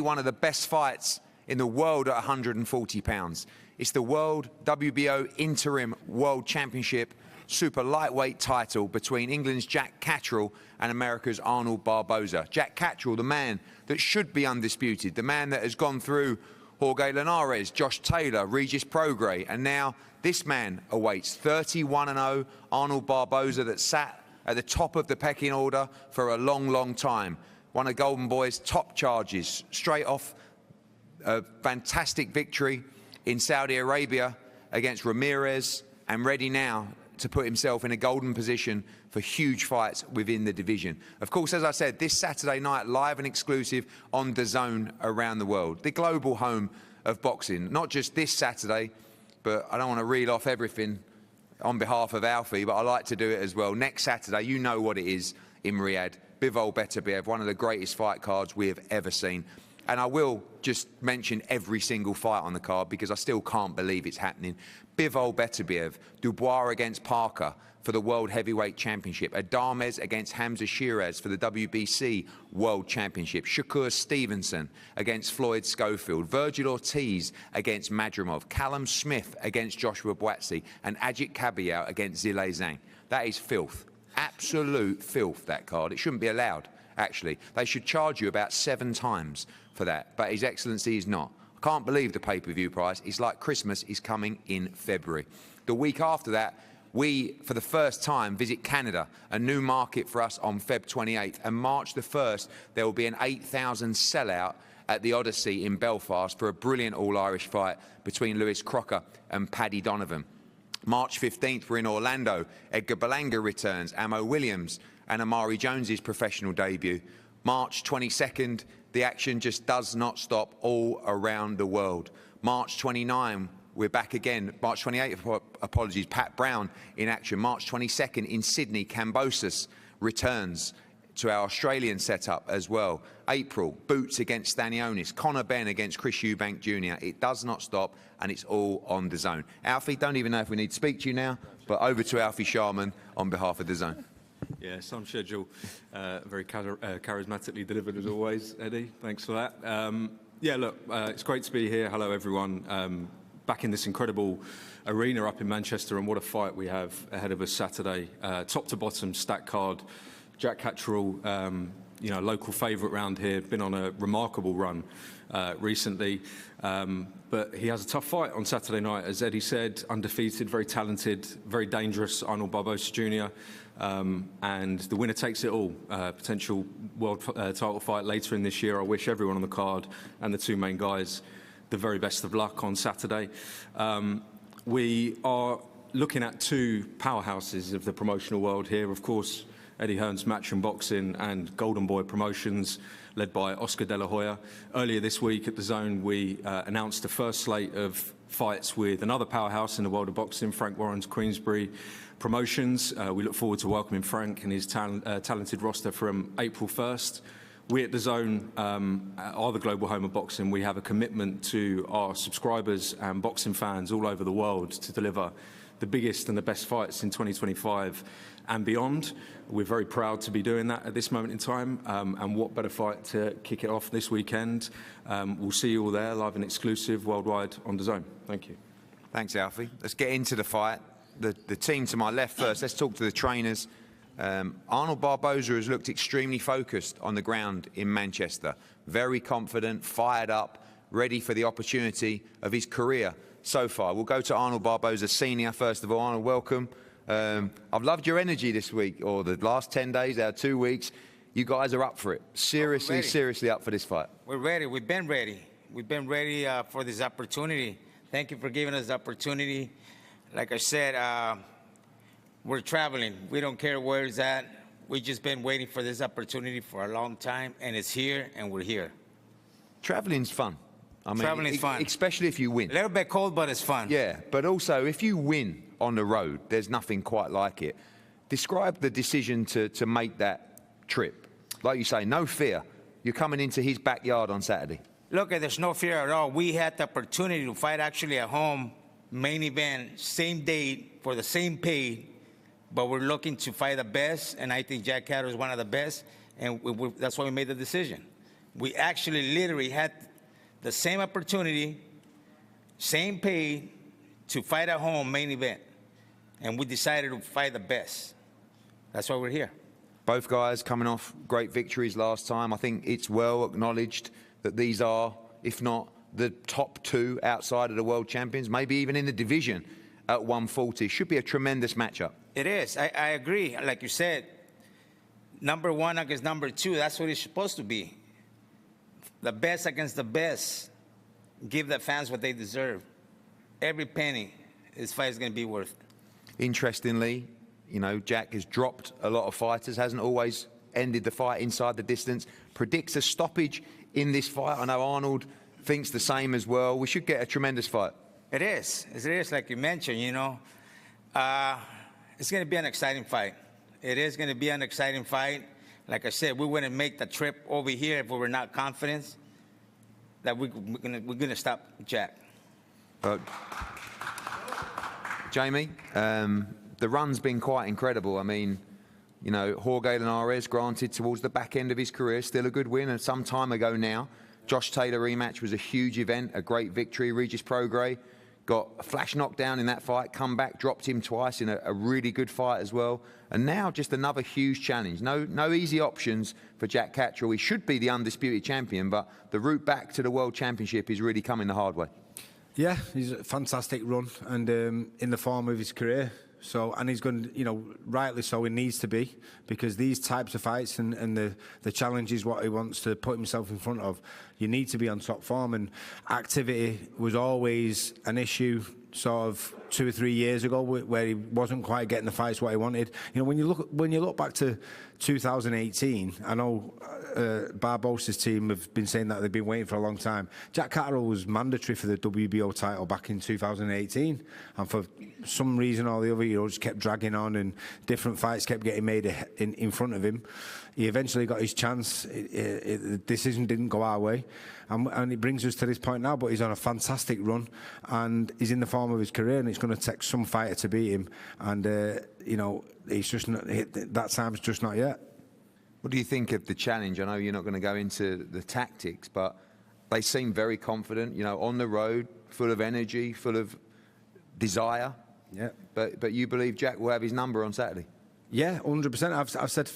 one of the best fights in the world at 140 pounds. It's the World WBO Interim World Championship Super Lightweight title between England's Jack Catterall and America's Arnold Barboza. Jack Catterall, the man that should be undisputed, the man that has gone through Jorge Linares, Josh Taylor, Regis Prograis, and now this man awaits 31-0 Arnold Barboza that sat at the top of the pecking order for a long, long time. One of Golden Boy's top charges, straight off a fantastic victory in Saudi Arabia against Ramirez, and ready now to put himself in a golden position for huge fights within the division. Of course, as I said, this Saturday night, live and exclusive on DAZN around the world. The global home of boxing, not just this Saturday, but I don't want to reel off everything on behalf of Alfie, but I like to do it as well. Next Saturday, you know what it is in Riyadh. Bivol Beterbiev, one of the greatest fight cards we have ever seen. And I will just mention every single fight on the card because I still can't believe it's happening. Bivol Beterbiev, Dubois against Parker for the World Heavyweight Championship. Adames against Hamza Shiraz for the WBC World Championship. Shakur Stevenson against Floyd Schofield. Virgil Ortiz against Madrimov. Callum Smith against Joshua Buatsi. And Ajit Kabayel against Zhilei Zhang. That is filth. Absolute filth, that card. It shouldn't be allowed, actually. They should charge you about 7 times for that, but His Excellency is not. I can't believe the pay-per-view price. It's like Christmas is coming in February. The week after that, we, for the first time, visit Canada, a new market for us on Feb 28th. And March the 1st, there will be an 8,000 sellout at the Odyssey in Belfast for a brilliant all-Irish fight between Lewis Crocker and Paddy Donovan. March 15th, we're in Orlando. Edgar Berlanga returns, Amo Williams and Amari Jones's professional debut. March 22nd, the action just does not stop all around the world. March 29, we're back again. March 28th, apologies, Pat Brown in action. March 22nd in Sydney, Kambosos returns to our Australian setup as well. April, Boots against Stanionis, Conor Benn against Chris Eubank Jr. It does not stop, and it's all on DAZN. Alfie, don't even know if we need to speak to you now, but over to Alfie Sharman on behalf of DAZN. Yeah, some schedule, very charismatically delivered as always, Eddie. Thanks for that. Yeah, look, it's great to be here. Hello, everyone. Back in this incredible arena up in Manchester, and what a fight we have ahead of us Saturday. Top to bottom, stacked card. Jack Catterall, you know, local favourite round here, been on a remarkable run recently. But he has a tough fight on Saturday night, as Eddie said, undefeated, very talented, very dangerous, Arnold Barboza Jr. And the winner takes it all. Potential world title fight later in this year. I wish everyone on the card and the two main guys the very best of luck on Saturday. We are looking at two powerhouses of the promotional world here. Of course, Eddie Hearn's Matchroom Boxing and Golden Boy Promotions, led by Oscar De La Hoya. Earlier this week at DAZN, we announced the first slate of fights with another powerhouse in the world of boxing, Frank Warren's Queensberry Promotions. We look forward to welcoming Frank and his talented roster from April 1st. We at DAZN are the global home of boxing. We have a commitment to our subscribers and boxing fans all over the world to deliver the biggest and the best fights in 2025 and beyond. We're very proud to be doing that at this moment in time, and what better fight to kick it off this weekend. We'll see you all there, live and exclusive, worldwide on DAZN. Thank you. Thanks, Alfie. Let's get into the fight. The team to my left first. Let's talk to the trainers. Arnold Barboza has looked extremely focused on the ground in Manchester. Very confident, fired up, ready for the opportunity of his career so far. We'll go to Arnold Barboza Sr. first of all. Arnold, welcome. I've loved your energy this week, or the last 10 days, our 2 weeks. You guys are up for it. Seriously, seriously up for this fight. We're ready. We've been ready. We've been ready for this opportunity. Thank you for giving us the opportunity. Like I said, we're traveling. We don't care where it's at. We've just been waiting for this opportunity for a long time, and it's here, and we're here. Traveling's fun. I mean, traveling's fun. Especially if you win. A little bit cold, but it's fun. Yeah, but also if you win on the road, there's nothing quite like it. Describe the decision to make that trip. Like you say, no fear. You're coming into his backyard on Saturday. Look, there's no fear at all. We had the opportunity to fight actually at home, main event, same date, for the same pay, but we're looking to fight the best, and I think Jack Catterall is one of the best, and that's why we made the decision. We actually literally had the same opportunity, same pay to fight at home main event. And we decided to fight the best. That's why we're here. Both guys coming off great victories last time. I think it's well acknowledged that these are, if not the top two outside of the world champions, maybe even in the division at 140. Should be a tremendous matchup. It is. I agree. Like you said, number one against number two, that's what it's supposed to be. The best against the best. Give the fans what they deserve. Every penny this fight is going to be worth. Interestingly, you know, Jack has dropped a lot of fighters, hasn't always ended the fight inside the distance. Predicts a stoppage in this fight. I know Arnold thinks the same as well. We should get a tremendous fight. It is. It is, like you mentioned, you know. It's going to be an exciting fight. It is going to be an exciting fight. Like I said, we wouldn't make the trip over here if we were not confident that we're going to stop Jack. Jamie, the run's been quite incredible. I mean, you know, Jorge Linares, granted, towards the back end of his career, still a good win, and some time ago now. Josh Taylor rematch was a huge event, a great victory. Regis Prograis got a flash knockdown in that fight, come back, dropped him twice in a really good fight as well. And now just another huge challenge. No easy options for Jack Catterall. He should be the undisputed champion, but the route back to the World Championship is really coming the hard way. Yeah, he's a fantastic run and in the form of his career. So, and he's going to, you know, rightly so, he needs to be, because these types of fights and the challenges what he wants to put himself in front of, you need to be on top form. And activity was always an issue sort of 2 or 3 years ago, where he wasn't quite getting the fights what he wanted. You know, when you look back to 2018, I know Barboza's team have been saying that they've been waiting for a long time. Jack Catterall was mandatory for the WBO title back in 2018, and for some reason or the other, you know, just kept dragging on, and different fights kept getting made in front of him. He eventually got his chance. The decision didn't go our way, and it brings us to this point now. But he's on a fantastic run, and he's in the form of his career, and it's going to take some fighter to beat him. And you know, he's just not, that time's just not yet. What do you think of the challenge? I know you're not going to go into the tactics, but they seem very confident, you know, on the road, full of energy, full of desire. Yeah. But you believe Jack will have his number on Saturday? Yeah, 100%. I've said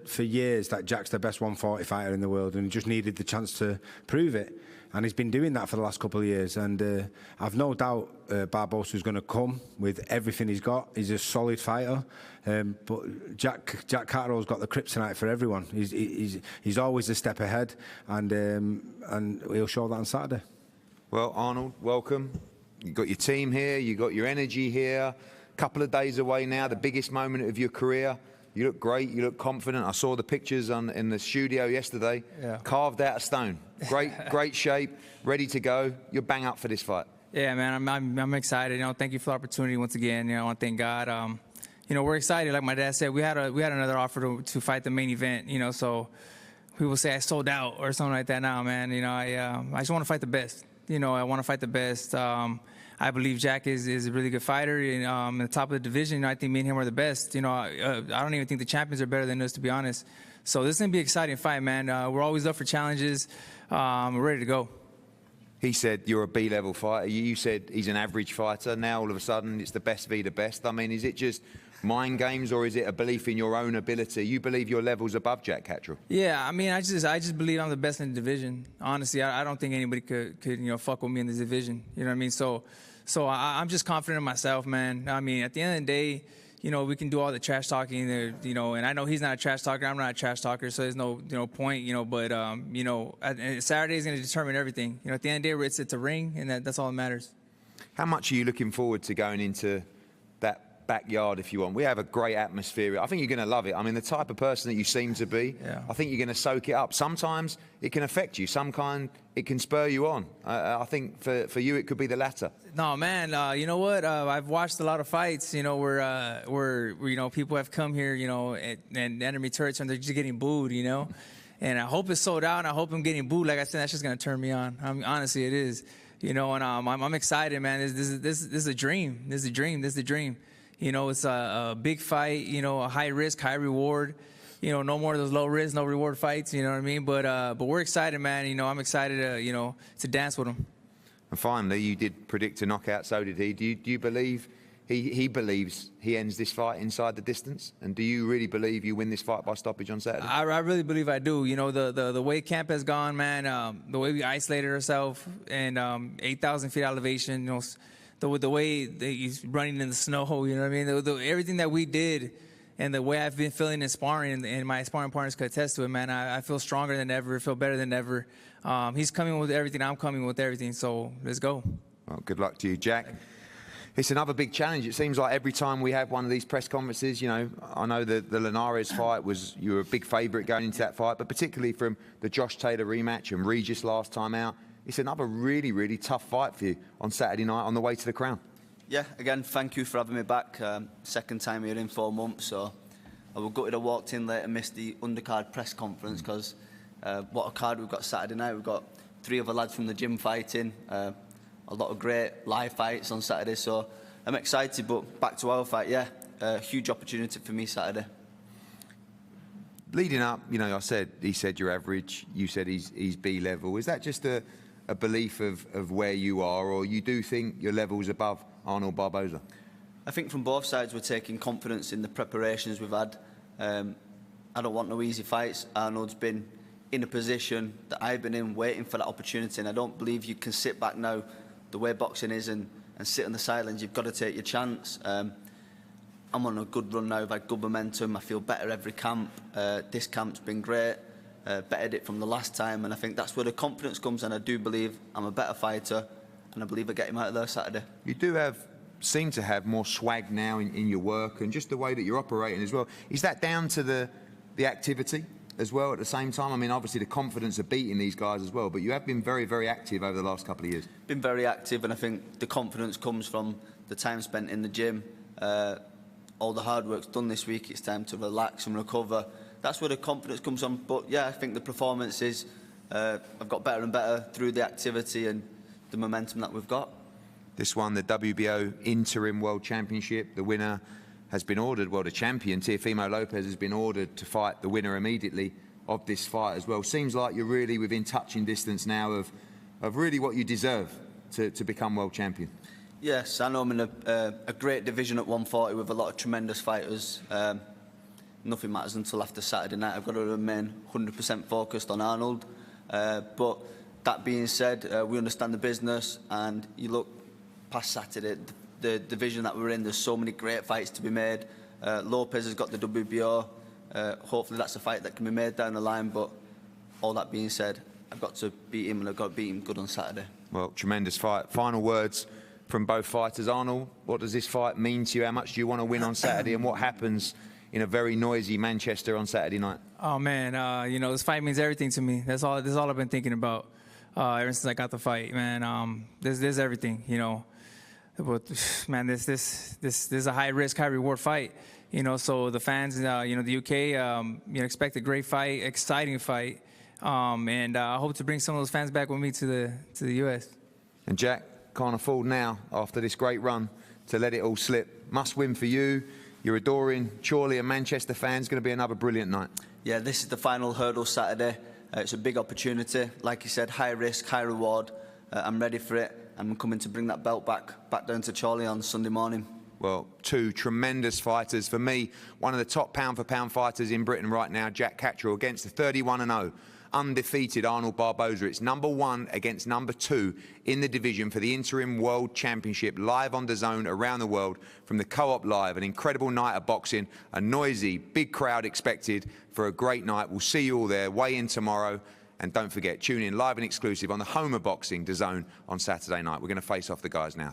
for years that Jack's the best 140 fighter in the world, and he just needed the chance to prove it. And he's been doing that for the last couple of years. And I've no doubt Barboza's going to come with everything he's got. He's a solid fighter. But Jack Catterall's got the kryptonite for everyone. He's always a step ahead, and he'll show that on Saturday. Well, Arnold, welcome. You've got your team here. You've got your energy here. Couple of days away now, the biggest moment of your career. You look great. You look confident. I saw the pictures in the studio yesterday. Yeah. Carved out of stone. Great shape. Ready to go. You're bang up for this fight. Yeah, man. I'm excited. You know, thank you for the opportunity once again. You know, I want to thank God. You know, we're excited. Like my dad said, we had another offer to fight the main event. You know, so people say I sold out or something like that. Now, man. You know, I just want to fight the best. You know, I want to fight the best. I believe Jack is a really good fighter. In the top of the division, you know, I think me and him are the best. You know, I don't even think the champions are better than us, to be honest. So this is going to be an exciting fight, man. We're always up for challenges. We're ready to go. He said you're a B-level fighter. You said he's an average fighter. Now, all of a sudden, it's the best v the best. I mean, is it just mind games, or is it a belief in your own ability? You believe your level's above Jack Catterall? Yeah, I mean, I just believe I'm the best in the division. Honestly, I don't think anybody could you know, fuck with me in this division. You know what I mean? So I'm just confident in myself, man. I mean, at the end of the day, you know, we can do all the trash talking, you know, and I know he's not a trash talker. I'm not a trash talker, so there's no point, you know. But you know, Saturday is going to determine everything. You know, at the end of the day, it's a ring, and that's all that matters. How much are you looking forward to going into that backyard, if you want? We have a great atmosphere. I think you're going to love it. I mean, the type of person that you seem to be, yeah. I think you're going to soak it up. Sometimes it can affect you. Sometimes it can spur you on. I think for you, it could be the latter. No, man. You know what? I've watched a lot of fights, you know, where you know, people have come here, you know, and enemy turrets, and they're just getting booed, you know. And I hope it's sold out, and I hope I'm getting booed. Like I said, that's just going to turn me on. Honestly, it is. You know, and I'm excited, man. This is a dream. This is a dream. This is a dream. You know, it's a big fight, you know, a high risk, high reward. no more of those low risk, no reward fights. You know what I mean? But we're excited, man. I'm excited to to dance with him. And finally, you did predict a knockout. So did he. Do you believe he believes he ends this fight inside the distance? And do you really believe you win this fight by stoppage on Saturday? I really believe I do. The way camp has gone, man. The way we isolated ourselves and 8,000 feet elevation. The way that he's running in the snow. You know what I mean? Everything that we did. And the way I've been feeling in sparring, and my sparring partners could attest to it, man, I feel stronger than ever, feel better than ever. He's coming with everything, I'm coming with everything, so let's go. Well, good luck to you, Jack. It's another big challenge. It seems like every time we have one of these press conferences, I know the Linares fight you were a big favourite going into that fight, but particularly from the Josh Taylor rematch and Regis last time out, it's another really, really tough fight for you on Saturday night on the way to the crown. Yeah, again, thank you for having me back. Second time here in 4 months, so I was gutted I walked in late and missed the undercard press conference because what a card we've got Saturday night. We've got 3 other lads from the gym fighting, a lot of great live fights on Saturday, so I'm excited, but back to our fight, yeah, a huge opportunity for me Saturday. Leading up, he said you're average, you said he's B level. Is that just a belief of where you are, or you do think your level's above Arnold Barboza? I think from both sides we're taking confidence in the preparations we've had. I don't want no easy fights. Arnold's been in a position that I've been in, waiting for that opportunity, and I don't believe you can sit back now, the way boxing is, and sit on the sidelines. You've got to take your chance. I'm on a good run now. I've had good momentum. I feel better every camp. This camp's been great. Bettered it from the last time, and I think that's where the confidence comes, and I do believe I'm a better fighter, and I believe I get him out of there Saturday. You do seem to have more swag now in your work and just the way that you're operating as well. Is that down to the activity as well at the same time? I mean, obviously the confidence of beating these guys as well, but you have been very, very active over the last couple of years. Been very active, and I think the confidence comes from the time spent in the gym. All the hard work's done this week. It's time to relax and recover. That's where the confidence comes from. But yeah, I think the performances, I've got better and better through the activity and the momentum that we've got. This one, the WBO Interim World Championship, the winner has been ordered, the champion, Teofimo Lopez, has been ordered to fight the winner immediately of this fight as well. Seems like you're really within touching distance now of really what you deserve to become world champion. Yes, I know I'm in a great division at 140 with a lot of tremendous fighters. Nothing matters until after Saturday night. I've got to remain 100% focused on Arnold. But that being said, we understand the business, and you look past Saturday, the division that we're in, there's so many great fights to be made. Lopez has got the WBO. Hopefully that's a fight that can be made down the line, but all that being said, I've got to beat him, and I've got to beat him good on Saturday. Well, tremendous fight. Final words from both fighters. Arnold, what does this fight mean to you? How much do you want to win on Saturday, and what happens in a very noisy Manchester on Saturday night? Oh man, this fight means everything to me. That's all I've been thinking about ever since I got the fight, man. There's everything, But man, this is a high risk, high reward fight, So the fans, the UK, expect a great fight, exciting fight, and I hope to bring some of those fans back with me to the US. And Jack, can't afford now after this great run to let it all slip. Must win for you. You're adoring Chorley and Manchester fans. Going to be another brilliant night. Yeah, this is the final hurdle Saturday. It's a big opportunity. Like you said, high risk, high reward. I'm ready for it. I'm coming to bring that belt back down to Chorley on Sunday morning. Well, 2 tremendous fighters. For me, one of the top pound-for-pound fighters in Britain right now, Jack Catterall, against the 31-0, undefeated Arnold Barboza. It's #1 against #2 in the division for the Interim World Championship, live on DAZN around the world from the Co-op Live. An incredible night of boxing, a noisy, big crowd expected for a great night. We'll see you all there. Weigh in tomorrow. And don't forget, tune in live and exclusive on the home of boxing, DAZN, on Saturday night. We're going to face off the guys now.